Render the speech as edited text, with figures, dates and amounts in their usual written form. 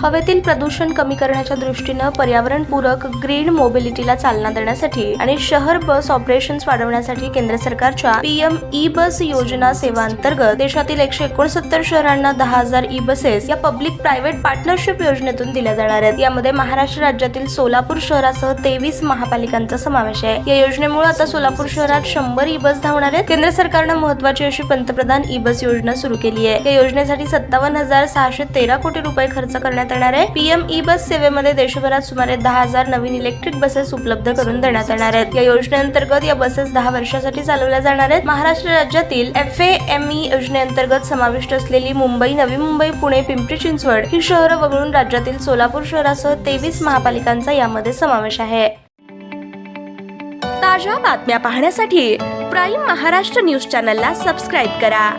हवेतील प्रदूषण कमी करण्याच्या दृष्टीने पर्यावरणपूरक ग्रीन मोबिलिटीला चालना देण्यासाठी आणि शहर बस ऑपरेशन्स वाढवण्यासाठी केंद्र सरकारच्या पीएम ई बस योजना सेवांतर्गत देशातील 169 शहरांना 10,000 ई बसेस या पब्लिक प्रायव्हेट पार्टनरशिप योजनेतून दिल्या जाणार आहेत। यामध्ये महाराष्ट्र राज्यातील सोलापूर शहरासह 23 महापालिकांचा समावेश आहे। या योजनेमुळे आता सोलापूर शहरात 100 ई बस धावणार आहेत। केंद्र सरकारने महत्त्वाची अशी पंतप्रधान ई बस योजना सुरू केली आहे। या योजनेसाठी 57,613 कोटी रुपये खर्च करण्यात येणार आहे। पीएम ई बस सेवेमध्ये देशभरात सुमारे 10,000 नवीन इलेक्ट्रिक बसेस उपलब्ध करून देण्यात येणार आहेत। या योजनेअंतर्गत या बसेस 10 वर्षासाठी चालवल्या जाणार आहेत। महाराष्ट्र राज्यातील FAME योजनेअंतर्गत समाविष्ट असलेली मुंबई, नवी मुंबई, पुणे, पिंपरी चिंचवड ही शहरं वगळून राज्यातील सोलापूर शहरासह 23 महापालिकांचा यामध्ये समावेश आहे। ताज्या बातम्या पाहण्यासाठी प्राईम महाराष्ट्र न्यूज चॅनलला सबस्क्राईब करा।